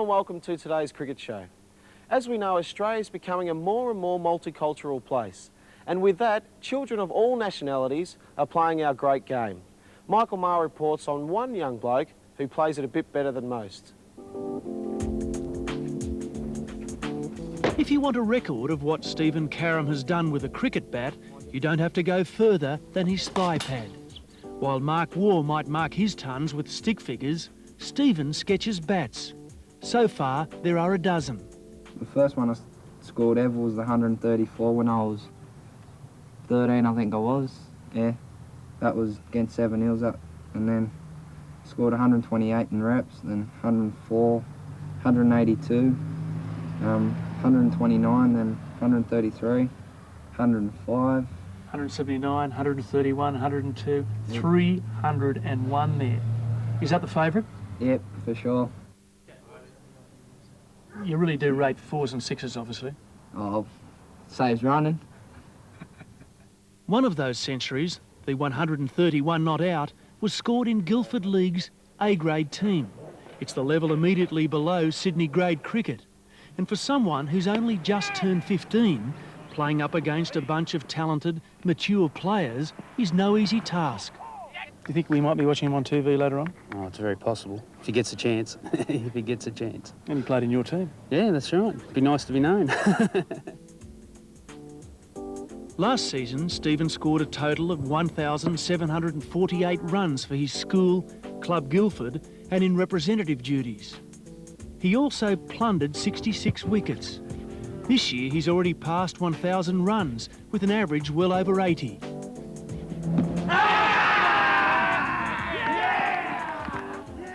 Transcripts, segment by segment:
welcome to today's cricket show. As we know, Australia is becoming a more and more multicultural place. And with that, children of all nationalities are playing our great game. Michael Maher reports on one young bloke who plays it a bit better than most. If you want a record of what Stephen Karam has done with a cricket bat, you don't have to go further than his thigh pad. While Mark Waugh might mark his tons with stick figures, Stephen sketches bats. So far, there are a dozen. The first one I scored ever was the 134 when I was 13, I think I was. Yeah, that was against Seven Hills, and then scored 128 in reps, then 104, 182, 129, then 133, 105. 179, 131, 102, 301 there. Is that the favourite? Yep, for sure. You really do rate fours and sixes, obviously. Oh, saves running. One of those centuries, the 131 not out, was scored in Guildford League's A-grade team. It's the level immediately below Sydney grade cricket. And for someone who's only just turned 15, playing up against a bunch of talented, mature players is no easy task. Do you think we might be watching him on TV later on? Oh, it's very possible. If he gets a chance. If he gets a chance. And he played in your team. Yeah, that's right. Be nice to be known. Last season, Stephen scored a total of 1,748 runs for his school, Club Guildford, and in representative duties. He also plundered 66 wickets. This year, he's already passed 1,000 runs, with an average well over 80.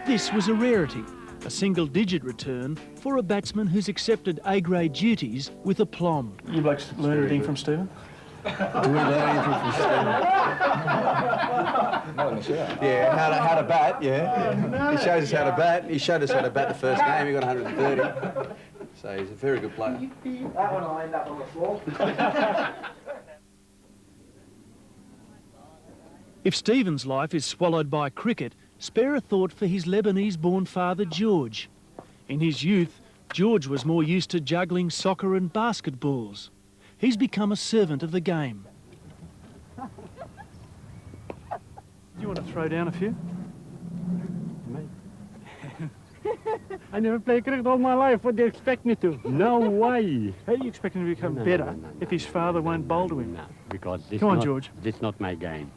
This was a rarity, a single-digit return for a batsman who's accepted A-grade duties with aplomb. You blokes learn anything from Stephen? Do we learn anything from Stephen? Yeah, how to bat, yeah. He shows us how to bat. He showed us how to bat the first game. He got 130. So he's a very good player. That one will end up on the floor. If Stephen's life is swallowed by cricket, spare a thought for his Lebanese-born father, George. In his youth, George was more used to juggling soccer and basketballs. He's become a servant of the game. Do you want to throw down a few? I never played cricket all my life. What do you expect me to? No way. How do you expect him to become better if his father won't bowl to him? No, because this Come on, George. This is not my game.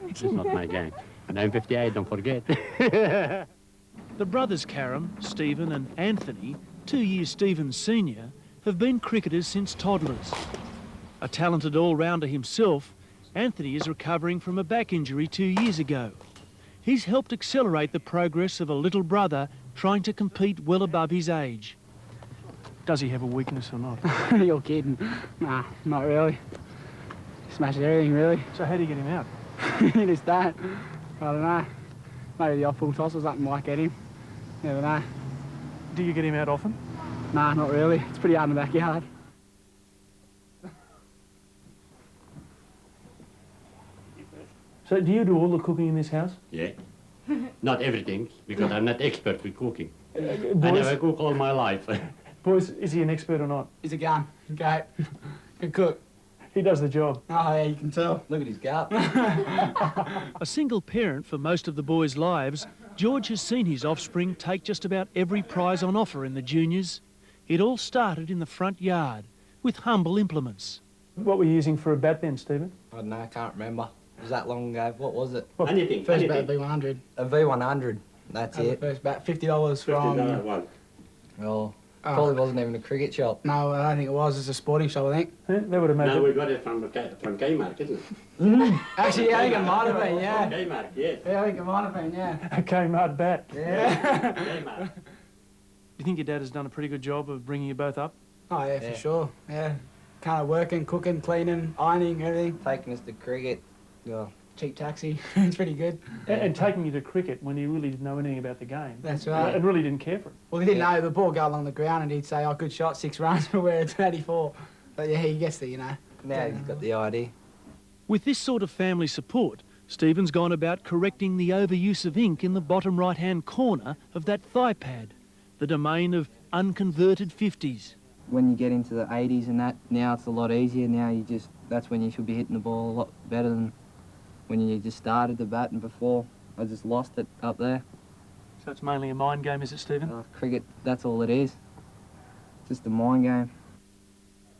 This is not my game. And I'm 58, don't forget. The brothers Karam, Stephen and Anthony, 2 years Stephen's senior, have been cricketers since toddlers. A talented all-rounder himself, Anthony is recovering from a back injury 2 years ago. He's helped accelerate the progress of a little brother trying to compete well above his age. Does he have a weakness or not? You're kidding. Nah, not really. Smashes everything, really. So how do you get him out? Just that. I don't know. Maybe the off-full toss or something might get him. Never know. Do you get him out often? Nah, not really. It's pretty hard in the backyard. So do you do all the cooking in this house? Yeah. Not everything, because I'm not expert with cooking. I Boys, never cook all my life. boys, is he an expert or not? He's a gun. Great. Good cook. He does the job. Oh, yeah, you can tell. Look at his gap. A single parent for most of the boys' lives, George has seen his offspring take just about every prize on offer in the juniors. It all started in the front yard, with humble implements. What were you using for a bat then, Stephen? I don't know, I can't remember. It was that long ago. What was it? Anything, First anything. bat V100. A V100. That's That was it. the first bat. $50 from... $50 one. Well, probably wasn't even a cricket shop. No, I don't think it was. It's a sporting shop, I think. Yeah, they would have made No, it. we got it from Kmart, isn't it? Actually, yeah, I think it might have been, yeah. Kmart, yes. Yeah, I think it might have been, yeah. A Kmart bat. Yeah. Kmart. Do you think your dad has done a pretty good job of bringing you both up? Oh, yeah, Yeah. for sure. Yeah. Kind of working, cooking, cleaning, ironing, everything. Taking us to cricket. Oh, Cheap taxi. It's pretty good. And taking you to cricket when you really didn't know anything about the game. That's right. And really didn't care for it. Well, he didn't know the ball go along the ground and he'd say, oh, good shot, 6 runs, but where it's 84. But yeah, he gets there, you know. now he's got the idea. With this sort of family support, Stephen's gone about correcting the overuse of ink in the bottom right-hand corner of that thigh pad, the domain of unconverted 50s. When you get into the 80s and that, now it's a lot easier. Now that's when you should be hitting the ball a lot better than when you just started the bat, and before I just lost it up there. So it's mainly a mind game, is it, Stephen? Cricket, that's all it is. Just a mind game.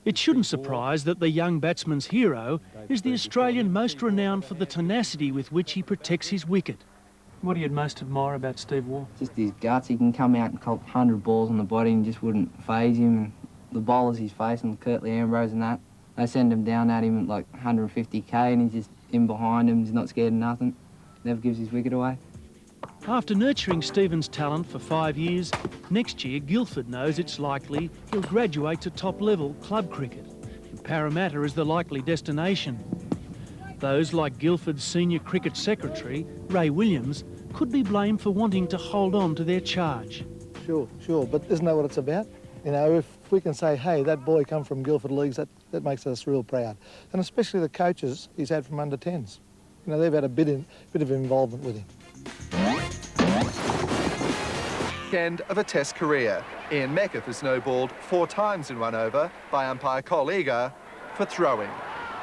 It shouldn't surprise that the young batsman's hero is the Australian most renowned for the tenacity with which he protects his wicket. What do you most admire about Steve Waugh? Just his guts. He can come out and cop 100 balls on the body and just wouldn't faze him. And the bowlers he's facing, Curtly Ambrose and that, they send him down at him at like 150k and he's just in behind him. He's not scared of nothing. Never gives his wicket away. After nurturing Stephen's talent for 5 years, next year Guildford knows it's likely he'll graduate to top-level club cricket. And Parramatta is the likely destination. Those like Guildford's senior cricket secretary, Ray Williams, could be blamed for wanting to hold on to their charge. Sure, but isn't that what it's about? You know, if we can say, hey, that boy come from Guildford Leagues, that makes us real proud. And especially the coaches he's had from under-10s. You know, they've had a bit of involvement with him. End of a Test career. Ian Meckiff is no-balled 4 times in 1 over by umpire Col Eager for throwing.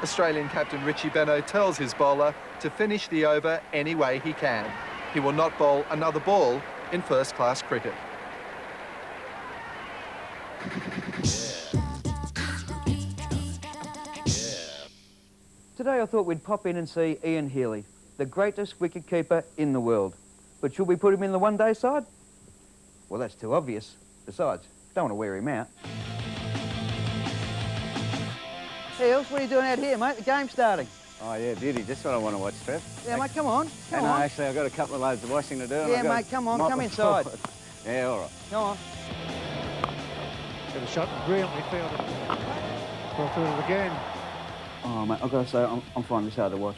Australian captain Richie Benaud tells his bowler to finish the over any way he can. He will not bowl another ball in first-class cricket. Today I thought we'd pop in and see Ian Healy, the greatest wicketkeeper in the world. But should we put him in the one-day side? Well, that's too obvious. Besides, don't want to wear him out. Hey, Els, what are you doing out here, mate? The game's starting. Oh, yeah, beauty. Just what I want to watch, Trev. Yeah, mate, come on. Come on. Actually, I've got a couple of loads of washing to do. Yeah, mate, come on. Come inside. Yeah, all right. Come on. Got a shot brilliantly field it. Go through it again. Oh, mate, I've got to say, I'm finding this hard to watch.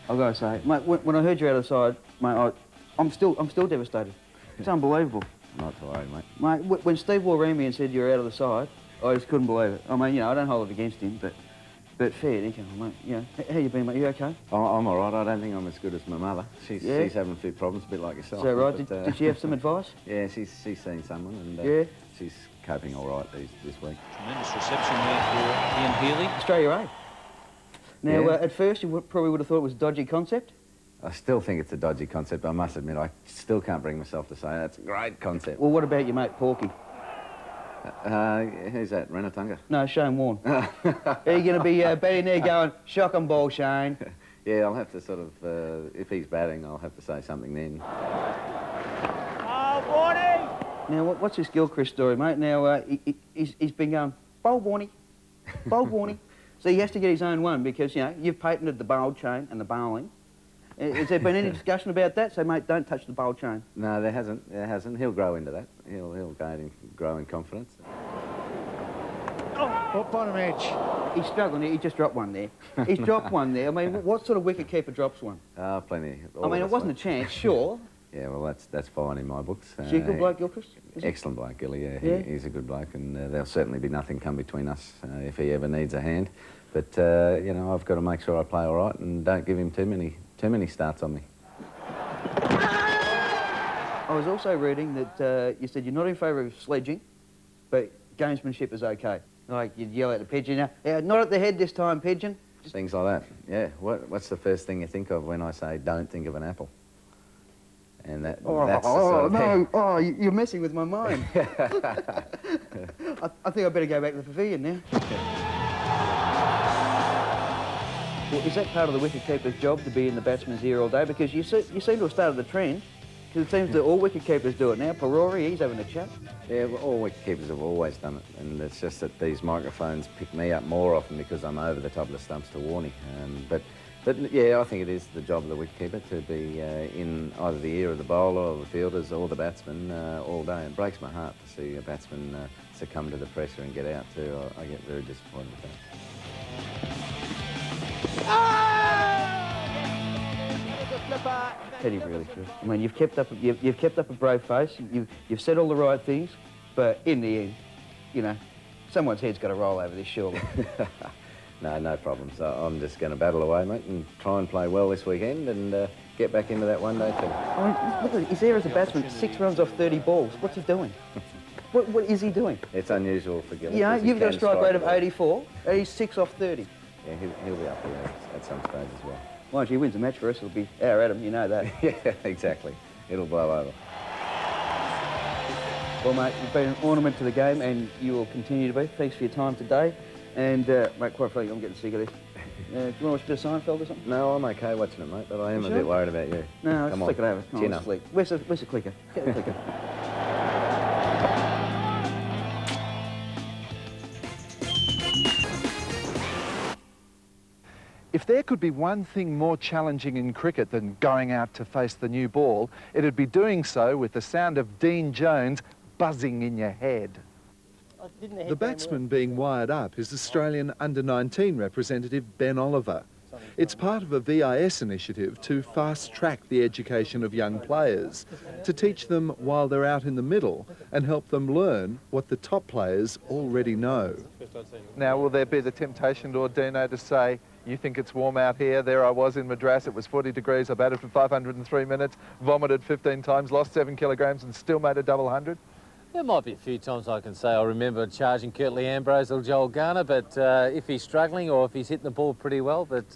I've got to say, mate, when I heard you out of the side, mate, I'm still devastated. It's unbelievable. Not to worry, mate. Mate, when Steve Waugh rang me and said you're out of the side, I just couldn't believe it. I mean, you know, I don't hold it against him, but fair dinkum, mate. You know, how you been, mate? You okay? I'm all right. I don't think I'm as good as my mother. She's having a few problems, a bit like yourself. So, right, did she have some advice? Yeah, she's seen someone, and yeah, she's coping all right this week. Tremendous reception there for Ian Healy. Australia A. Now, Yeah. At first, you probably would have thought it was a dodgy concept. I still think it's a dodgy concept. I must admit, I still can't bring myself to say that's a great concept. Well, what about your mate Porky? Who's that? Renatunga? No, Shane Warne. Are you going to be batting there going, shock 'em ball, Shane? Yeah, I'll have to sort of, if he's batting, I'll have to say something then. Oh, Warnie! Now, what's this Gilchrist story, mate? Now, he's been going, bowl Warnie, bowl Warnie. So he has to get his own one because, you know, you've patented the bowl chain and the bowling. Has there been any discussion about that? So, mate, don't touch the bowl chain. No, there hasn't. There hasn't. He'll grow into that. He'll grow in confidence. Oh, bottom edge. He's struggling. He just dropped one there. He's dropped one there. I mean, what sort of wicket keeper drops one? Plenty. I mean, it wasn't a chance, sure. Yeah, well, that's fine in my books. Is he a good bloke, Gilchrist? Excellent bloke, Gilly. Yeah, Yeah? He's a good bloke, and there'll certainly be nothing come between us if he ever needs a hand. But you know, I've got to make sure I play all right and don't give him too many starts on me. I was also reading that you said you're not in favour of sledging, but gamesmanship is okay. Like you'd yell at the pigeon, yeah, not at the head this time, pigeon. Things like that. Yeah. What's the first thing you think of when I say don't think of an apple? And that's the sort of thing. Oh, you're messing with my mind. I think I better go back to the pavilion now. Well, is that part of the wicketkeeper's job to be in the batsman's ear all day? Because you seem to have started the trend. Because it seems that all wicketkeepers do it now. Perori, he's having a chat. Yeah, well, all wicketkeepers have always done it, and it's just that these microphones pick me up more often because I'm over the top of the stumps to Warnie. But yeah, I think it is the job of the wicketkeeper to be in either the ear of the bowler or the fielders or the batsman all day. It breaks my heart to see a batsman succumb to the pressure and get out too. I get very disappointed with that. Teddy, really good. I mean, you've kept up a brave face. You've said all the right things, but in the end, you know, someone's head's got to roll over this, surely. No problem. So I'm just going to battle away, mate, and try and play well this weekend and get back into that one-day team. I mean, look at it. He's there as a batsman, 6 runs off 30 balls. What's he doing? What is he doing? It's unusual for Gilly. Yeah, you've got a strike rate of well. 84, 86 off 30. Yeah, he'll be up there at some stage as well. Once he wins a match for us, it'll be our Adam, you know that. Yeah, exactly. It'll blow over. Well, mate, you've been an ornament to the game, and you will continue to be. Thanks for your time today. And, mate, quite frankly, I'm getting sick of this. Do you want to watch a bit of Seinfeld or something? No, I'm okay watching it, mate, but I am You a sure? bit worried about you. No, let's Come on. flick it over. Chin let's up. flick. Where's the clicker? Get the clicker. If there could be one thing more challenging in cricket than going out to face the new ball, it'd be doing so with the sound of Dean Jones buzzing in your head. The batsman being wired up is Australian under-19 representative Ben Oliver. It's part of a VIS initiative to fast-track the education of young players, to teach them while they're out in the middle and help them learn what the top players already know. Now, will there be the temptation to Dino to say, you think it's warm out here, there I was in Madras, it was 40 degrees, I batted for 503 minutes, vomited 15 times, lost 7 kilograms and still made a double 100? There might be a few times I can say I remember charging Curtly Ambrose or Joel Garner, but if he's struggling or if he's hitting the ball pretty well, but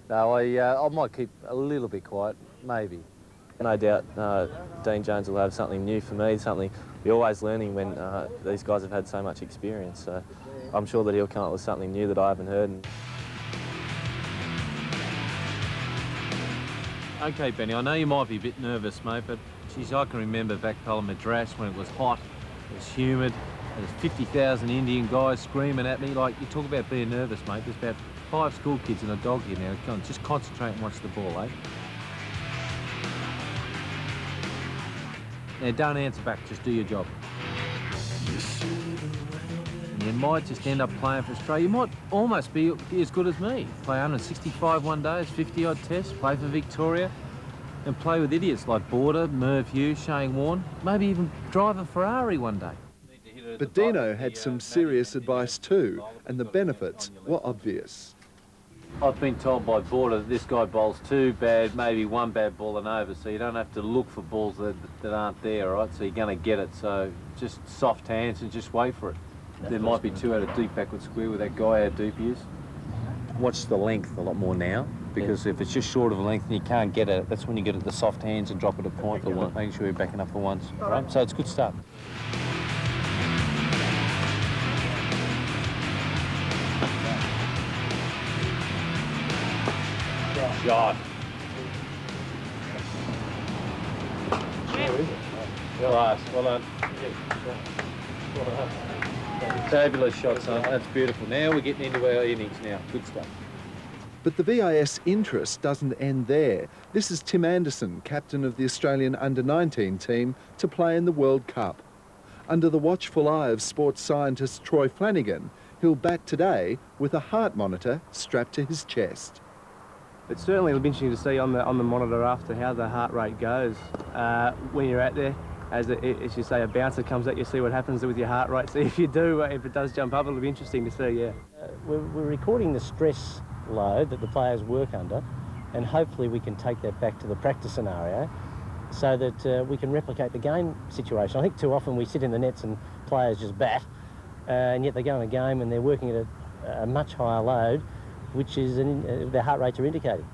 no, I might keep a little bit quiet, maybe. No doubt Dean Jones will have something new for me, something we're always learning when these guys have had so much experience, so I'm sure that he'll come up with something new that I haven't heard. OK, Benny, I know you might be a bit nervous, mate, but geez, I can remember back in Madras when it was hot, it was humid, there's 50,000 Indian guys screaming at me. Like, you talk about being nervous, mate. There's about 5 school kids and a dog here now. Come on, just concentrate and watch the ball, eh? Now, don't answer back, just do your job. And you might just end up playing for Australia. You might almost be as good as me. Play 165 one days, 50-odd tests, play for Victoria, and play with idiots like Border, Merv Hughes, Shane Warne, maybe even drive a Ferrari one day. But Dino had some serious advice too, and the benefits were obvious. I've been told by Border that this guy bowls 2 bad, maybe 1 bad ball and over, so you don't have to look for balls that aren't there, right? So you're going to get it, so just soft hands and just wait for it. There might be 2 out of deep backward square with that guy how deep he is. Watch the length a lot more now, because if it's just short of a length and you can't get it, that's when you get it the soft hands and drop it a point for one, making sure you're backing up for once, right? So it's good stuff. Shot. Class, well done. Fabulous shot, son. That's beautiful. Now we're getting into our innings now. Good stuff. But the VIS interest doesn't end there. This is Tim Anderson, captain of the Australian under-19 team, to play in the World Cup. Under the watchful eye of sports scientist Troy Flanagan, he'll bat today with a heart monitor strapped to his chest. It's certainly it'll be interesting to see on the monitor after how the heart rate goes when you're out there. As you say, a bouncer comes at you, see what happens with your heart rate. See if you do, if it does jump up, it'll be interesting to see, yeah. We're recording the stress load that the players work under, and hopefully we can take that back to the practice scenario so that we can replicate the game situation. I think too often we sit in the nets and players just bat, and yet they go in a game and they're working at a much higher load, which is their heart rates are indicating.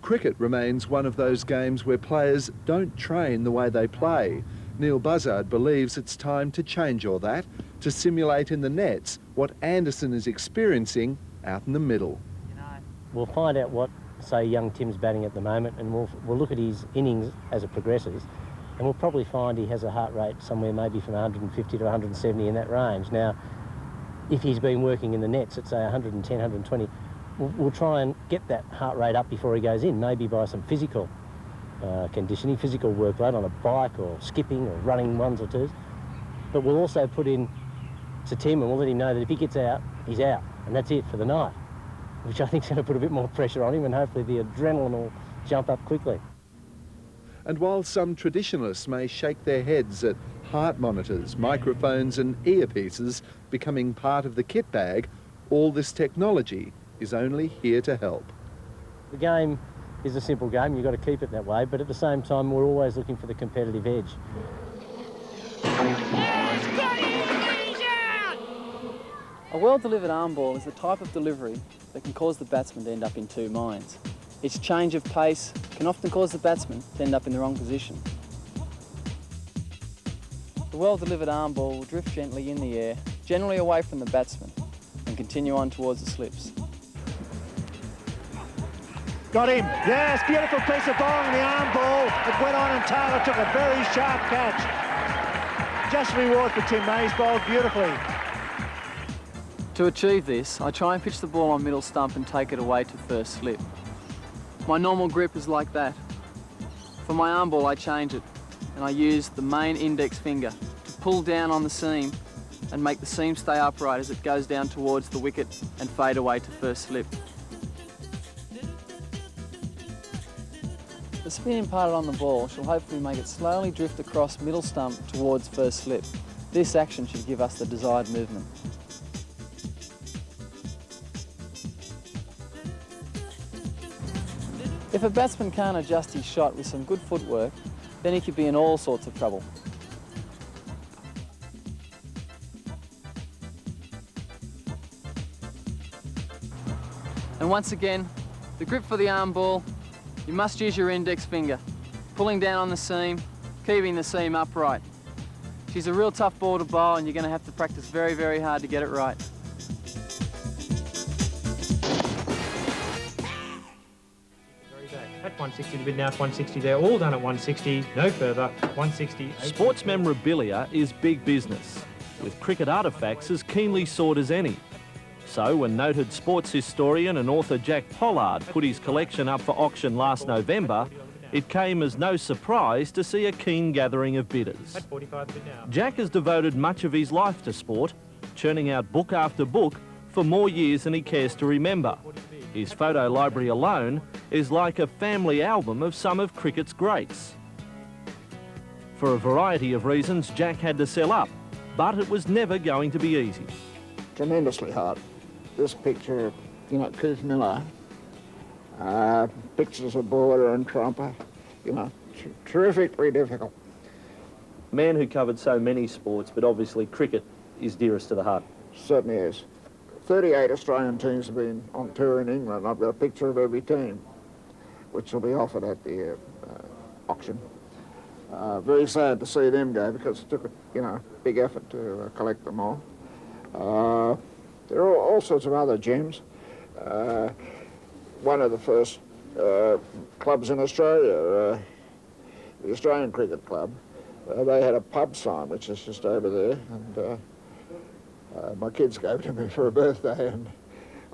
Cricket remains one of those games where players don't train the way they play. Neil Buzzard believes it's time to change all that, to simulate in the nets what Anderson is experiencing out in the middle. We'll find out what, say, young Tim's batting at the moment, and we'll look at his innings as it progresses, and we'll probably find he has a heart rate somewhere maybe from 150 to 170 in that range. Now, if he's been working in the nets at, say, 110, 120, we'll try and get that heart rate up before he goes in, maybe by some physical conditioning, physical workload on a bike or skipping or running 1s or 2s. But we'll also put in to Tim and we'll let him know that if he gets out, he's out, and that's it for the night, which I think is going to put a bit more pressure on him, and hopefully the adrenaline will jump up quickly. And while some traditionalists may shake their heads at heart monitors, microphones and earpieces becoming part of the kit bag, all this technology is only here to help. The game is a simple game, you've got to keep it that way, but at the same time we're always looking for the competitive edge. A well-delivered arm ball is the type of delivery that can cause the batsman to end up in two minds. Its change of pace can often cause the batsman to end up in the wrong position. The well-delivered arm ball will drift gently in the air, generally away from the batsman, and continue on towards the slips. Got him. Yes, beautiful piece of bowling in the arm ball. It went on and Taylor took a very sharp catch. Just reward for Tim Mays, bowled beautifully. To achieve this, I try and pitch the ball on middle stump and take it away to first slip. My normal grip is like that. For my arm ball, I change it, and I use the main index finger to pull down on the seam and make the seam stay upright as it goes down towards the wicket and fade away to first slip. The spin imparted on the ball shall hopefully make it slowly drift across middle stump towards first slip. This action should give us the desired movement. If a batsman can't adjust his shot with some good footwork, then he could be in all sorts of trouble. And once again, the grip for the arm ball, you must use your index finger, pulling down on the seam, keeping the seam upright. She's a real tough ball to bowl and you're going to have to practice very, very hard to get it right. At 160 to bid now, 160 there, all done at 160, no further, 160. Sports memorabilia is big business, with cricket artefacts as keenly sought as any. So when noted sports historian and author Jack Pollard put his collection up for auction last November, it came as no surprise to see a keen gathering of bidders. At 45 to bid now. Jack has devoted much of his life to sport, churning out book after book for more years than he cares to remember. His photo library alone is like a family album of some of cricket's greats. For a variety of reasons, Jack had to sell up, but it was never going to be easy. Tremendously hard. This picture, you know, Keith Miller, pictures of Border and Trumper, you know, terrifically difficult. Man who covered so many sports, but obviously cricket is dearest to the heart. Certainly is. 38 Australian teams have been on tour in England. I've got a picture of every team, which will be offered at the auction. Very sad to see them go because it took a, you know, big effort to collect them all. There are all sorts of other gems. One of the first clubs in Australia, the Australian Cricket Club, they had a pub sign, which is just over there, and my kids gave it to me for a birthday, and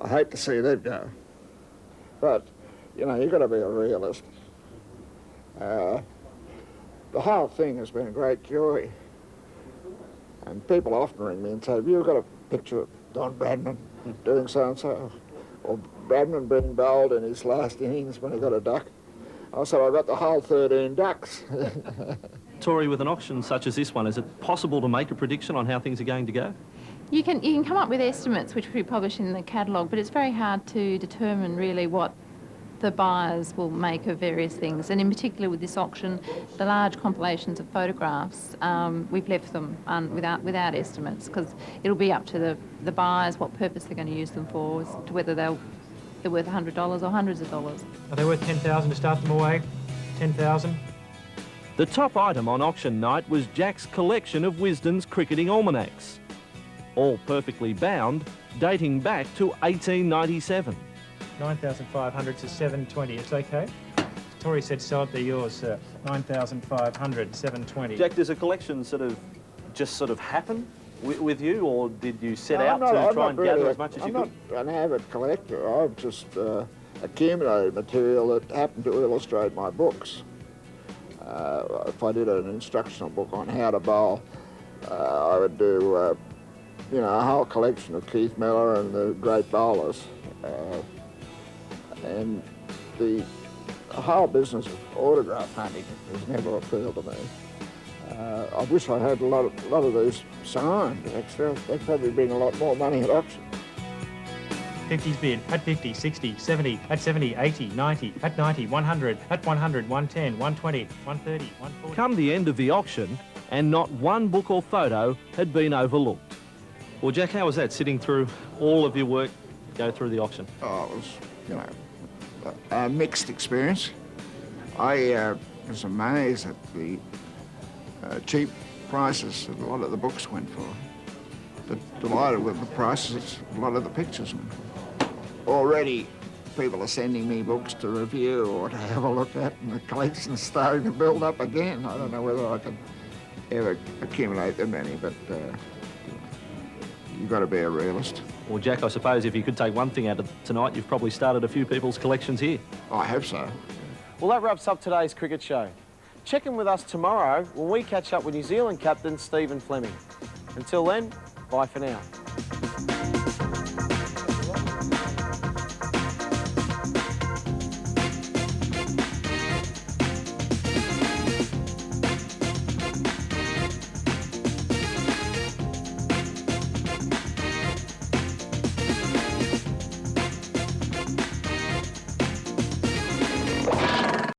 I hate to see that go. But, you know, you've got to be a realist. The whole thing has been a great joy. And people often ring me and say, have you got a picture of Don Bradman doing so-and-so? Or Bradman being bowled in his last innings when he got a duck. I said, I got the whole 13 ducks. Tori, with an auction such as this one, is it possible to make a prediction on how things are going to go? You can come up with estimates which we publish in the catalogue, but it's very hard to determine really what the buyers will make of various things. And in particular with this auction, the large compilations of photographs, we've left them without estimates, because it'll be up to the buyers what purpose they're going to use them for, as to whether they're worth $100 or hundreds of dollars. Are they worth 10,000 to start them away? 10,000? The top item on auction night was Jack's collection of Wisden's cricketing almanacs, all perfectly bound, dating back to 1897. 9,500 to 720. It's okay. Tori said sell it, they're yours, sir. 9,500, 720. Jack, does a collection sort of happen with you, or did you set out to try and gather as much as you could? I'm not an avid collector. I've just accumulated material that happened to illustrate my books. If I did an instructional book on how to bowl, I would do, you know, a whole collection of Keith Miller and the great bowlers. And the whole business of autograph hunting has never appealed to me. I wish I had a lot of these signed. They'd probably bring a lot more money at auction. 50's bid, at 50, 60, 70, at 70, 80, 90, at 90, 100, at 100, 110, 120, 130, 140. Come the end of the auction, and not one book or photo had been overlooked. Well, Jack, how was that, sitting through all of your work go through the auction? Oh, it was, you know, a mixed experience. I was amazed at the cheap prices that a lot of the books went for. But delighted with the prices a lot of the pictures went for. Already, people are sending me books to review or to have a look at, and the collection's starting to build up again. I don't know whether I can ever accumulate that many, but you've got to be a realist. Well, Jack, I suppose if you could take one thing out of tonight, you've probably started a few people's collections here. I hope so. Well, that wraps up today's cricket show. Check in with us tomorrow when we catch up with New Zealand captain Stephen Fleming. Until then, bye for now.